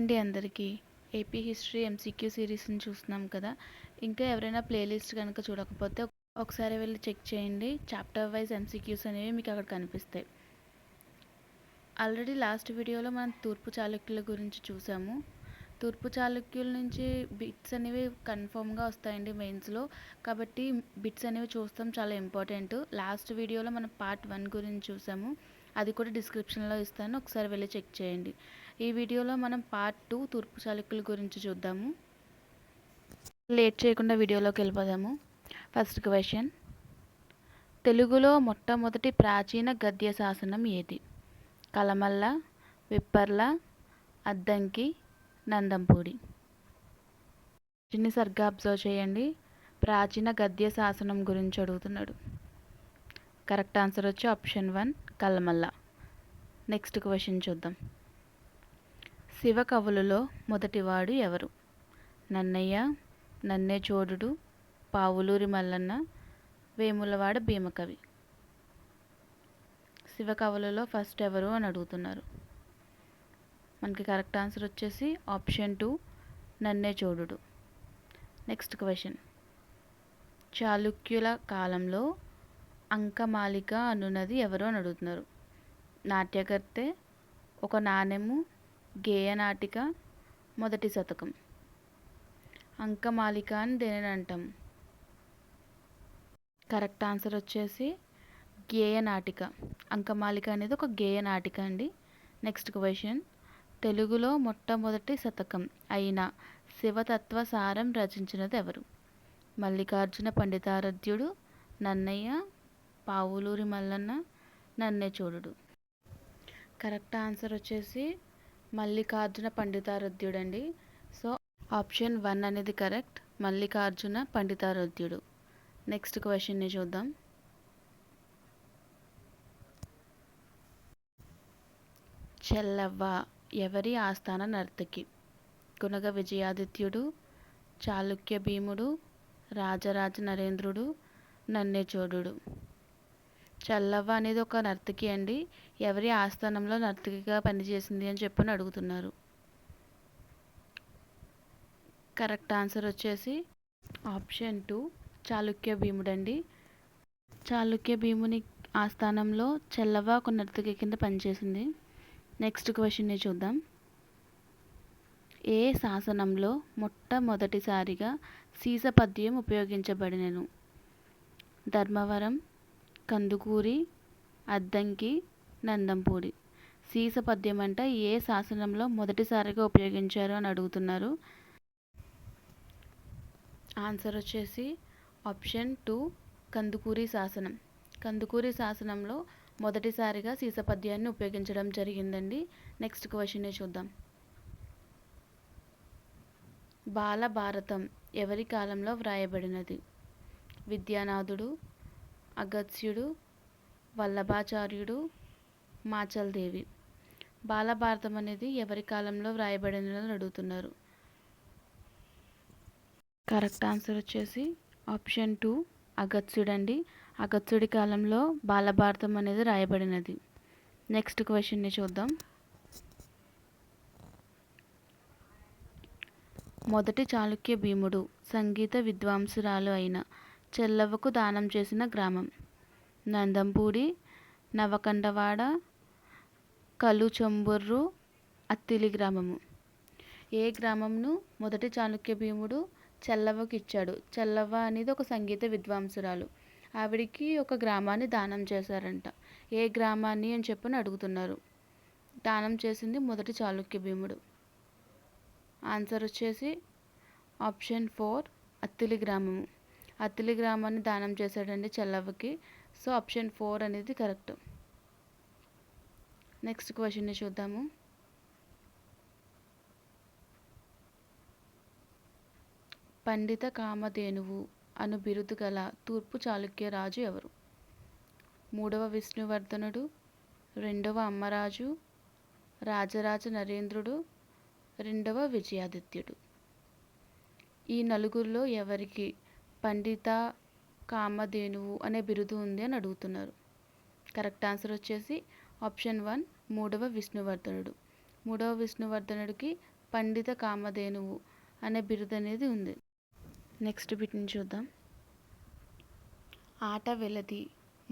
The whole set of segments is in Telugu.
అండి అందరికీ. ఏపీ హిస్టరీ ఎంసీక్యూ సిరీస్ని చూస్తున్నాం కదా. ఇంకా ఎవరైనా ప్లేలిస్ట్ కనుక చూడకపోతే ఒకసారి వెళ్ళి చెక్ చేయండి. చాప్టర్ వైజ్ ఎంసీక్యూస్ అనేవి మీకు అక్కడ కనిపిస్తాయి. ఆల్రెడీ లాస్ట్ వీడియోలో మనం తూర్పు చాళుక్యుల గురించి చూసాము. తూర్పు చాళుక్యుల నుంచి బిట్స్ అనేవి కన్ఫర్మ్గా వస్తాయండి మెయిన్స్లో. కాబట్టి బిట్స్ అనేవి చూస్తాం, చాలా ఇంపార్టెంట్. లాస్ట్ వీడియోలో మనం పార్ట్ 1 గురించి చూసాము, అది కూడా డిస్క్రిప్షన్లో ఇస్తాను, ఒకసారి వెళ్ళి చెక్ చేయండి. ఈ వీడియోలో మనం పార్ట్ 2 తూర్పు చాళుక్యుల గురించి చూద్దాము. లేట్ చేయకుండా వీడియోలోకి వెళ్ళిపోదాము. ఫస్ట్ క్వశ్చన్, తెలుగులో మొట్టమొదటి ప్రాచీన గద్య శాసనం ఏది? కలమల్ల, విప్పర్ల, అద్దంకి, నందంపూడి. దీన్ని సరిగ్గా అబ్జర్వ్ చేయండి. ప్రాచీన గద్య శాసనం గురించి అడుగుతున్నాడు. కరెక్ట్ ఆన్సర్ వచ్చి ఆప్షన్ 1 కలమల్ల. నెక్స్ట్ క్వశ్చన్ చూద్దాం. శివ కవులలో మొదటివాడు ఎవరు? నన్నయ్య, నన్నెచోడుడు, పావులూరి మల్లన్న, వేములవాడ భీమకవి. శివ కవులలో ఫస్ట్ ఎవరు అని అడుగుతున్నారు. మనకి కరెక్ట్ ఆన్సర్ వచ్చేసి ఆప్షన్ 2 నన్నెచోడుడు. నెక్స్ట్ క్వశ్చన్, చాళుక్యుల కాలంలో అంకమాలిక అనున్నది ఎవరు అని అడుగుతున్నారు. నాట్యకర్తె, ఒక నాణెము, గేయనాటిక, మొదటి శతకం. అంకమాలిక అని దేనిని అంటాం? కరెక్ట్ ఆన్సర్ వచ్చేసి గేయనాటిక. అంకమాలిక అనేది ఒక గేయనాటిక అండి. నెక్స్ట్ క్వశ్చన్, తెలుగులో మొట్టమొదటి శతకం అయిన శివతత్వ సారం రచించినది ఎవరు? మల్లికార్జున పండితారాధ్యుడు, నన్నయ్య, పావులూరి మల్లన్న, నన్నెచోడుడు. కరెక్ట్ ఆన్సర్ వచ్చేసి మల్లికార్జున పండితారాధ్యుడు అండి. సో ఆప్షన్ 1 అనేది కరెక్ట్, మల్లికార్జున పండితారాధ్యుడు. నెక్స్ట్ క్వశ్చన్ని చూద్దాం. చెల్లవ్వ ఎవరి ఆస్థాన నర్తకి? గునగ విజయాదిత్యుడు, చాళుక్య భీముడు, రాజరాజ నరేంద్రుడు, నన్నెచోడుడు. చెల్లవ్వ అనేది ఒక నర్తకి అండి. ఎవరి ఆస్థానంలో నర్తకిగా పనిచేసింది అని చెప్పని అడుగుతున్నారు. కరెక్ట్ ఆన్సర్ వచ్చేసి ఆప్షన్ 2 చాళుక్య భీముడు అండి. చాళుక్య భీముని ఆస్థానంలో చెల్లవ్వ ఒక నర్తకి కింద పనిచేసింది. నెక్స్ట్ క్వశ్చన్ని చూద్దాం. ఏ శాసనంలో మొట్టమొదటిసారిగా సీసపద్యం ఉపయోగించబడినను? ధర్మవరం, కందుకూరి, అద్దంకి, నందంపూడి. సీసపద్యం అంటే ఏ శాసనంలో మొదటిసారిగా ఉపయోగించారు అని అడుగుతున్నారు. ఆన్సర్ వచ్చేసి ఆప్షన్ 2 కందుకూరి శాసనం. కందుకూరి శాసనంలో మొదటిసారిగా సీసపద్యాన్ని ఉపయోగించడం జరిగిందండి. నెక్స్ట్ క్వశ్చన్ని చూద్దాం. బాలభారతం ఎవరి కాలంలో వ్రాయబడినది? విద్యానాథుడు, అగత్స్యుడు, వల్లభాచార్యుడు, మాచల్దేవి. బాలభారతం అనేది ఎవరి కాలంలో వ్రాయబడినదని అడుగుతున్నారు. కరెక్ట్ ఆన్సర్ వచ్చేసి ఆప్షన్ 2 అగత్స్యుడు అండి. అగత్స్యుడి కాలంలో బాలభారతం అనేది రాయబడినది. నెక్స్ట్ క్వశ్చన్ని చూద్దాం. మొదటి చాళుక్య భీముడు సంగీత విద్వాంసురాలు అయిన చెల్లవ్వకు దానం చేసిన గ్రామం? నందంపూడి, నవకండవాడ, కలుచంబుర్రు, అత్తిలి గ్రామము. ఏ గ్రామంను మొదటి చాళుక్య భీముడు చెల్లవ్వకు ఇచ్చాడు? చెల్లవ్వ అనేది ఒక సంగీత విద్వాంసురాలు. ఆవిడికి ఒక గ్రామాన్ని దానం చేశారంట. ఏ గ్రామాన్ని అని చెప్పని అడుగుతున్నారు. దానం చేసింది మొదటి చాళుక్య భీముడు. ఆన్సర్ వచ్చేసి ఆప్షన్ 4 అత్తిలి గ్రామము. అత్తిలి గ్రామాన్ని దానం చేశాడండి చెల్లవ్వకి. సో ఆప్షన్ 4 అనేది కరెక్ట్. నెక్స్ట్ క్వశ్చన్ని చూద్దాము. పండిత కామధేనువు అను బిరుదు గల తూర్పు చాళుక్య రాజు ఎవరు? 3వ విష్ణువర్ధనుడు, 2వ అమ్మరాజు, రాజరాజ నరేంద్రుడు, 2వ విజయాదిత్యుడు. ఈ నలుగురిలో ఎవరికి పండిత కామధేనువు అనే బిరుదు ఉంది అని అడుగుతున్నారు. కరెక్ట్ ఆన్సర్ వచ్చేసి ఆప్షన్ 1 3వ విష్ణువర్ధనుడు. 3వ విష్ణువర్ధనుడికి పండిత కామధేనువు అనే బిరుదు అనేది ఉంది. నెక్స్ట్ బిట్ని చూద్దాం. ఆట వెలది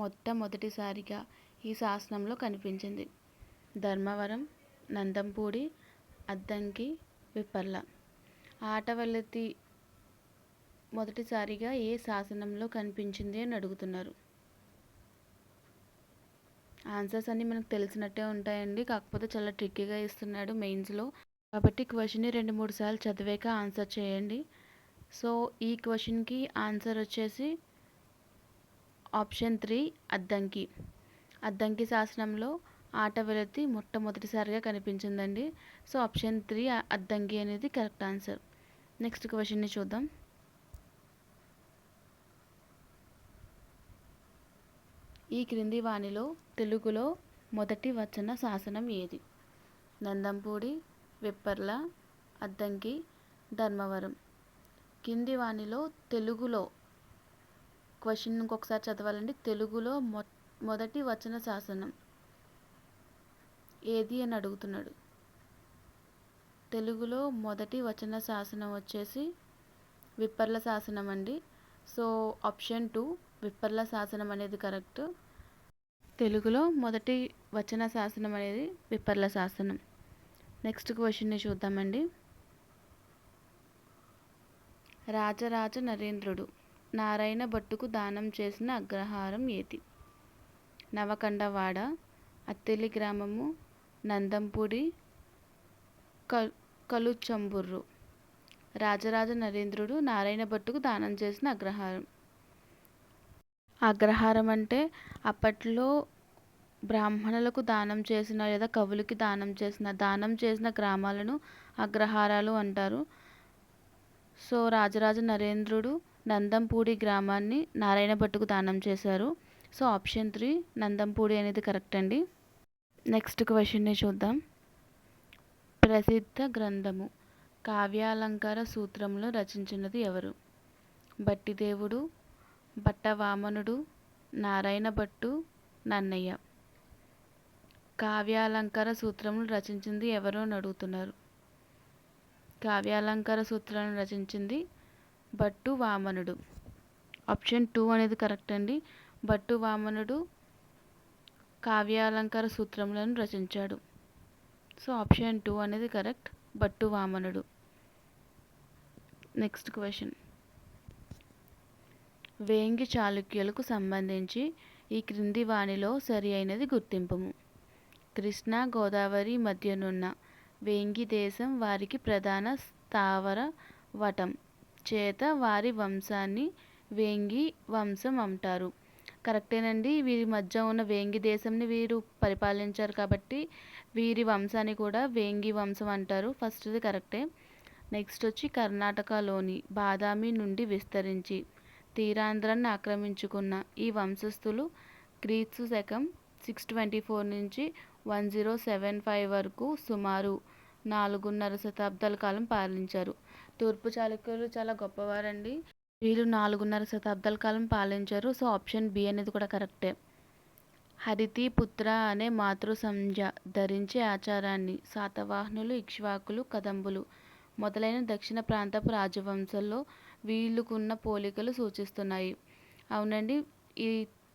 మొట్టమొదటిసారిగా ఈ శాసనంలో కనిపించింది. ధర్మవరం, నందంపూడి, అద్దంకి, విప్పర్ల. ఆట వెలది మొదటిసారిగా ఏ శాసనంలో కనిపించింది అని అడుగుతున్నారు. ఆన్సర్స్ అన్నీ మనకు తెలిసినట్టే ఉంటాయండి, కాకపోతే చాలా ట్రిక్కీగా ఇస్తున్నాడు మెయిన్స్లో. కాబట్టి క్వశ్చన్ని 2-3 సార్లు చదివాక ఆన్సర్ చేయండి. సో ఈ క్వశ్చన్కి ఆన్సర్ వచ్చేసి ఆప్షన్ 3 అద్దంకి. అద్దంకి శాసనంలో ఆట వెలది మొట్టమొదటిసారిగా కనిపించిందండి. సో ఆప్షన్ 3 అద్దంకి అనేది కరెక్ట్ ఆన్సర్. నెక్స్ట్ క్వశ్చన్ని చూద్దాం. ఈ క్రింది వానిలో తెలుగులో మొదటి వచన శాసనం ఏది? నందంపూడి, విప్పర్ల, అద్దంకి, ధర్మవరం. కింది వానిలో తెలుగులో, క్వశ్చన్ ఇంకొకసారి చదవాలండి. తెలుగులో మొదటి వచన శాసనం ఏది అని అడుగుతున్నాడు. తెలుగులో మొదటి వచన శాసనం వచ్చేసి విప్పర్ల శాసనం అండి. సో ఆప్షన్ 2 విప్పర్ల శాసనం అనేది కరెక్ట్. తెలుగులో మొదటి వచన శాసనం అనేది విప్పర్ల శాసనం. నెక్స్ట్ క్వశ్చన్ని చూద్దామండి. రాజరాజ నరేంద్రుడు నారాయణ భట్టుకు దానం చేసిన అగ్రహారం ఏది? నవకండవాడ, అత్తిలి గ్రామము, నందంపూడి, కలుచంబుర్రు. రాజరాజ నరేంద్రుడు నారాయణ భట్టుకు దానం చేసిన అగ్రహారం. అగ్రహారం అంటే అప్పట్లో బ్రాహ్మణులకు దానం చేసిన లేదా కవులకి దానం చేసిన గ్రామాలను అగ్రహారాలు అంటారు. సో రాజరాజ నరేంద్రుడు నందంపూడి గ్రామాన్ని నారాయణ భట్టుకు దానం చేశారు. సో ఆప్షన్ 3 నందంపూడి అనేది కరెక్ట్ అండి. నెక్స్ట్ క్వశ్చన్ని చూద్దాం. ప్రసిద్ధ గ్రంథము కావ్యాలంకార సూత్రములు రచించినది ఎవరు? బట్టిదేవుడు, భట్టవామనుడు, నారాయణ భట్టు, నన్నయ్య. కావ్యాలంకార సూత్రములు రచించింది ఎవరు అని అడుగుతున్నారు. కావ్యాలంకార సూత్రాలను రచించింది భట్టు వామనుడు. ఆప్షన్ 2 అనేది కరెక్ట్ అండి. భట్టు వామనుడు కావ్యాలంకార సూత్రములను రచించాడు. సో ఆప్షన్ 2 అనేది కరెక్ట్, భట్టు వామనుడు. Next question. వేంగి చాళుక్యులకు సంబంధించి ఈ క్రింది వానిలో సరి అయినది గుర్తింపుము. కృష్ణా గోదావరి మధ్యనున్న వేంగి దేశం వారికి ప్రధాన స్థావర వటం చేత వారి వంశాన్ని వేంగి వంశం అంటారు. కరెక్టేనండి. వీరి మధ్య ఉన్న వేంగి దేశంని వీరు పరిపాలించారు కాబట్టి వీరి వంశాన్ని కూడా వేంగి వంశం అంటారు. ఫస్ట్ది కరెక్టే. నెక్స్ట్ వచ్చి కర్ణాటకలోని బాదామి నుండి విస్తరించి తీరాంధ్రాన్ని ఆక్రమించుకున్న ఈ వంశస్థులు క్రీస్తు శకం 624 నుంచి 1075 వరకు సుమారు 4.5 శతాబ్దాల కాలం పాలించారు. తూర్పు చాళుక్యులు చాలా గొప్పవారండి. వీళ్ళు 4.5 శతాబ్దాల కాలం పాలించారు. సో ఆప్షన్ బి అనేది కూడా కరెక్టే. హరితి పుత్ర అనే మాతృ సంజ్ఞ ధరించే ఆచారాన్ని శాతవాహనులు, ఇక్ష్వాకులు, కదంబులు మొదలైన దక్షిణ ప్రాంతపు రాజవంశంలో వీళ్ళకున్న పోలికలు సూచిస్తున్నాయి. అవునండి, ఈ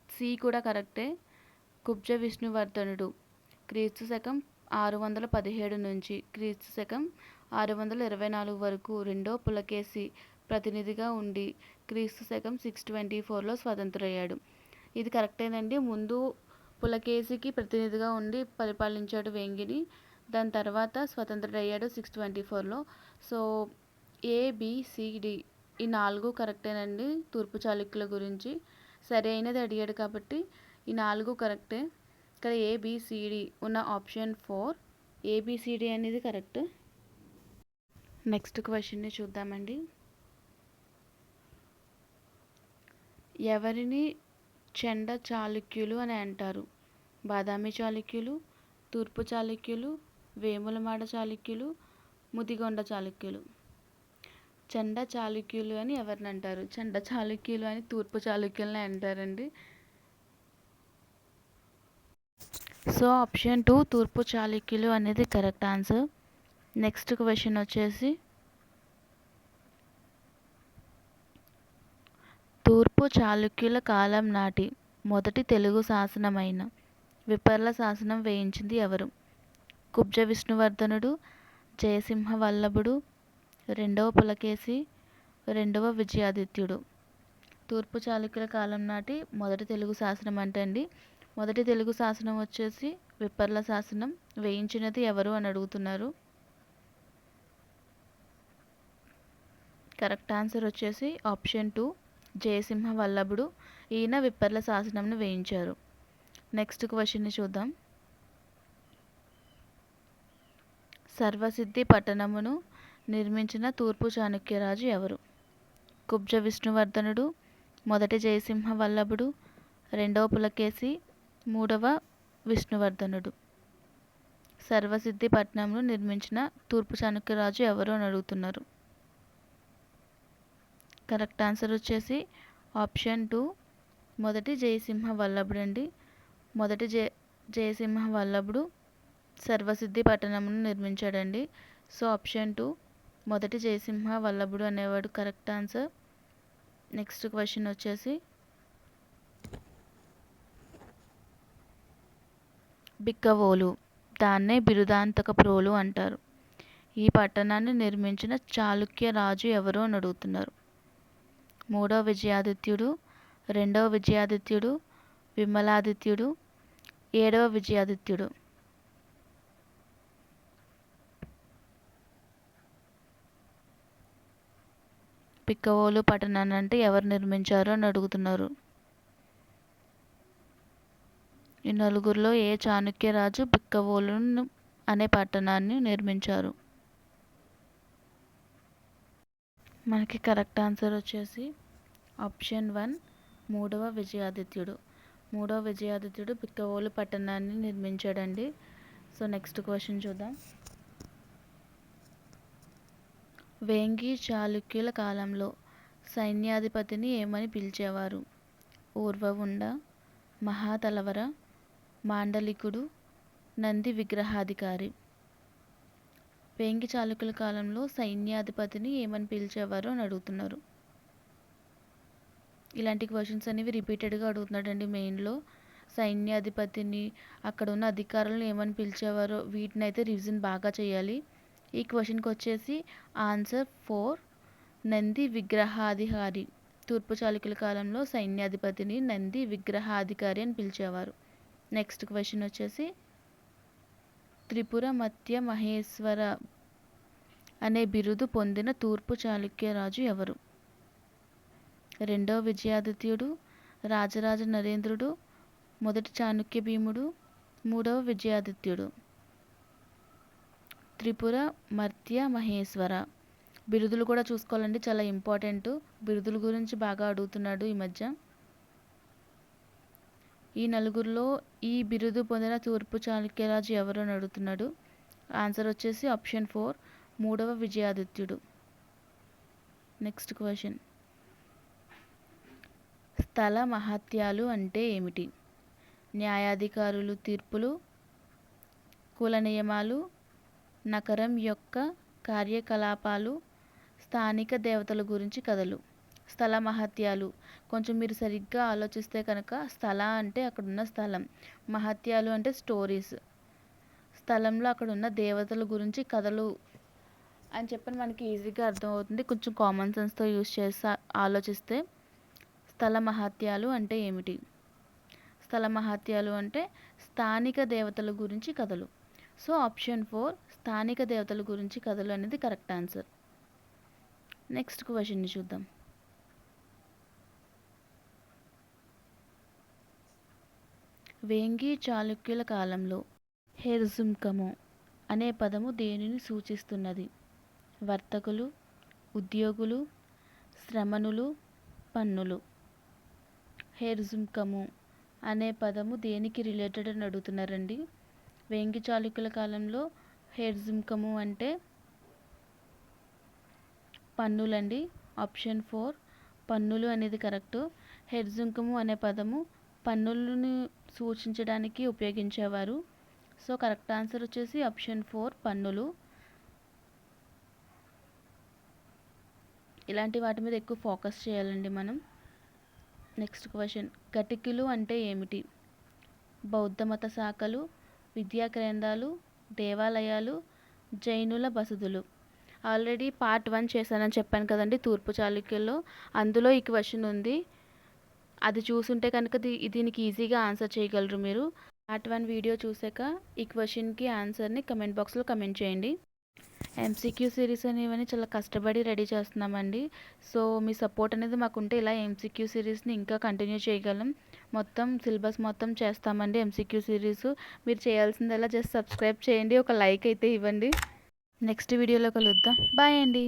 సి కూడా కరెక్టే. కుబ్జ విష్ణువర్ధనుడు క్రీస్తు శకం 617 నుంచి క్రీస్తు శకం 624 వరకు రెండో పులకేసి ప్రతినిధిగా ఉండి క్రీస్తు శకం 624లో స్వతంత్రుడయ్యాడు. ఇది కరెక్టేనండి. ముందు పులకేసికి ప్రతినిధిగా ఉండి పరిపాలించాడు వేంగిని. దాని తర్వాత స్వతంత్రుడయ్యాడు 624లో. సో ABCD ఈ 4 కరెక్టేనండి. తూర్పు చాళుక్యుల గురించి సరి అయినది అడిగాడు కాబట్టి ఈ 4 కరెక్టే. ఇక్కడ ABCD ఉన్న ఆప్షన్ 4 ABCD అనేది కరెక్ట్. నెక్స్ట్ క్వశ్చన్ని చూద్దామండి. ఎవరిని చెండ చాళుక్యులు అని అంటారు? బాదామి చాళుక్యులు, తూర్పు చాళుక్యులు, వేములవాడ చాళుక్యులు, ముదిగొండ చాళుక్యులు. చెండ చాళుక్యులు అని ఎవరిని అంటారు? చెండ చాళుక్యులు అని తూర్పు చాళుక్యులని అంటారండి. సో ఆప్షన్ 2 తూర్పు చాళుక్యులు అనేది కరెక్ట్ ఆన్సర్. నెక్స్ట్ క్వశ్చన్ వచ్చేసి తూర్పు చాళుక్యుల కాలం నాటి మొదటి తెలుగు శాసనమైన విపర్ల శాసనం వేయించింది ఎవరు? కుబ్జ విష్ణువర్ధనుడు, జయసింహ వల్లభుడు, రెండవ పులకేశి, రెండవ విజయాదిత్యుడు. తూర్పు చాళుక్యుల కాలం నాటి మొదటి తెలుగు శాసనం అంటే అండి, మొదటి తెలుగు శాసనం వచ్చేసి విపర్ల శాసనం. వేయించినది ఎవరు అని అడుగుతున్నారు. కరెక్ట్ ఆన్సర్ వచ్చేసి ఆప్షన్ 2 జయసింహ వల్లభుడు. ఈయన విప్పర్ల శాసనంను వేయించారు. నెక్స్ట్ క్వశ్చన్ని చూద్దాం. సర్వసిద్ధి పట్టణమును నిర్మించిన తూర్పు చాళుక్యరాజు ఎవరు? కుబ్జ విష్ణువర్ధనుడు, మొదటి జయసింహ వల్లభుడు, రెండవ పులకేశి, మూడవ విష్ణువర్ధనుడు. సర్వసిద్ధి పట్టణంను నిర్మించిన తూర్పు చాళుక్యరాజు ఎవరు అని అడుగుతున్నారు. కరెక్ట్ ఆన్సర్ వచ్చేసి ఆప్షన్ 2 మొదటి జయసింహ వల్లభుడు అండి. మొదటి జయసింహ వల్లభుడు సర్వసిద్ధి పట్టణమును నిర్మించాడండి. సో ఆప్షన్ 2 మొదటి జయసింహ వల్లభుడు అనేవాడు కరెక్ట్ ఆన్సర్. నెక్స్ట్ క్వశ్చన్ వచ్చేసి బిక్కవోలు, దాన్నే బిరుదాంతకప్రోలు అంటారు. ఈ పట్టణాన్ని నిర్మించిన చాళుక్య రాజు ఎవరు అని అడుగుతున్నారు. మూడవ విజయాదిత్యుడు, రెండవ విజయాదిత్యుడు, విమలాదిత్యుడు, ఏడవ విజయాదిత్యుడు. బిక్కవోలు పట్టణాన్ని అంటే ఎవరు నిర్మించారు అని అడుగుతున్నారు. ఈ నలుగురిలో ఏ చాణక్య రాజు బిక్కవోలు అనే పట్టణాన్ని నిర్మించారు? మనకి కరెక్ట్ ఆన్సర్ వచ్చేసి ఆప్షన్ 1 మూడవ విజయాదిత్యుడు. మూడవ విజయాదిత్యుడు బిక్కవోలు పట్టణాన్ని నిర్మించాడండి. సో నెక్స్ట్ క్వశ్చన్ చూద్దాం. వేంగి చాళుక్యుల కాలంలో సైన్యాధిపతిని ఏమని పిలిచేవారు? ఊర్వవుండ, మహాతలవర, మాండలికుడు, నంది విగ్రహాధికారి. వేంగి చాళుక్యుల కాలంలో సైన్యాధిపతిని ఏమని పిలిచేవారు అని అడుగుతున్నారు. ఇలాంటి క్వశ్చన్స్ అనేవి రిపీటెడ్గా అడుగుతున్నాడండి. మెయిన్లో సైన్యాధిపతిని, అక్కడ ఉన్న అధికారులను ఏమని పిలిచేవారో వీటిని అయితే రివిజన్ బాగా చేయాలి. ఈ క్వశ్చన్కి వచ్చేసి ఆన్సర్ 4 నంది విగ్రహాధికారి. తూర్పు చాళుక్యుల కాలంలో సైన్యాధిపతిని నంది విగ్రహాధికారి అని పిలిచేవారు. నెక్స్ట్ క్వశ్చన్ వచ్చేసి త్రిపుర మత్య మహేశ్వర అనే బిరుదు పొందిన తూర్పు చాళుక్య రాజు ఎవరు? రెండవ విజయాదిత్యుడు, రాజరాజ నరేంద్రుడు, మొదటి చాణుక్య భీముడు, మూడవ విజయాదిత్యుడు. త్రిపుర మర్త్య మహేశ్వర. బిరుదులు కూడా చూసుకోవాలండి, చాలా ఇంపార్టెంట్. బిరుదుల గురించి బాగా అడుగుతున్నాడు ఈ మధ్య. ఈ నలుగురిలో ఈ బిరుదు పొందిన తూర్పు చాళుక్యరాజు ఎవరు అని అడుగుతున్నాడు. ఆన్సర్ వచ్చేసి ఆప్షన్ 4 మూడవ విజయాదిత్యుడు. Next question. స్థల మహత్యాలు అంటే ఏమిటి? న్యాయాధికారులు తీర్పులు, కుల నియమాలు, నగరం యొక్క కార్యకలాపాలు, స్థానిక దేవతల గురించి కథలు. స్థల మహత్యాలు కొంచెం మీరు సరిగ్గా ఆలోచిస్తే కనుక స్థల అంటే అక్కడున్న స్థలం, మహత్యాలు అంటే స్టోరీస్, స్థలంలో అక్కడున్న దేవతల గురించి కథలు అని చెప్పని మనకి ఈజీగా అర్థమవుతుంది. కొంచెం కామన్ సెన్స్తో యూజ్ చేసి ఆలోచిస్తే స్థల మహత్యాలు అంటే ఏమిటి? స్థల మహత్యాలు అంటే స్థానిక దేవతల గురించి కథలు. సో ఆప్షన్ 4 స్థానిక దేవతల గురించి కథలు అనేది కరెక్ట్ ఆన్సర్. నెక్స్ట్ క్వశ్చన్ని చూద్దాం. వేంగి చాళుక్యుల కాలంలో హెర్జుంకము అనే పదము దేనిని సూచిస్తున్నది? వర్తకులు, ఉద్యోగులు, శ్రమణులు, పన్నులు. హెర్జుంకము అనే పదము దేనికి రిలేటెడ్ అని అడుగుతున్నారండి. వేంగి చాళుక్యుల కాలంలో హెర్జుంకము అంటే పన్నులండి. ఆప్షన్ 4 పన్నులు అనేది కరెక్ట్. హెర్జుంకము అనే పదము పన్నులను సూచించడానికి ఉపయోగించేవారు. సో కరెక్ట్ ఆన్సర్ వచ్చేసి ఆప్షన్ 4 పన్నులు. ఇలాంటి వాటి మీద ఎక్కువ ఫోకస్ చేయాలండి మనం. నెక్స్ట్ క్వశ్చన్, ఘటికులు అంటే ఏమిటి? బౌద్ధ మత శాఖలు, విద్యా కేంద్రాలు, దేవాలయాలు, జైనుల బసదులు. ఆల్రెడీ పార్ట్ 1 చేశానని చెప్పాను కదండి తూర్పు చాళుక్యుల్లో. అందులో ఈ క్వశ్చన్ ఉంది. అది చూసుంటే కనుక దీనికి ఈజీగా ఆన్సర్ చేయగలరు మీరు. పార్ట్ 1 వీడియో చూసాక ఈ క్వశ్చన్కి ఆన్సర్ని కమెంట్ బాక్స్లో కమెంట్ చేయండి. ఎంసీక్యూ సిరీస్ అనేవన్నీ చాలా కష్టపడి రెడీ చేస్తున్నామండి. సో మీ సపోర్ట్ అనేది మాకుంటే ఇలా ఎంసీక్యూ సిరీస్ని ఇంకా కంటిన్యూ చేయగలం. మొత్తం సిలబస్ మొత్తం చేస్తామండి ఎంసీక్యూ సిరీస్. మీరు చేయాల్సిందల్లా జస్ట్ సబ్స్క్రైబ్ చేయండి, ఒక లైక్ అయితే ఇవ్వండి. నెక్స్ట్ వీడియోలో కలుద్దాం. బాయ్ అండి.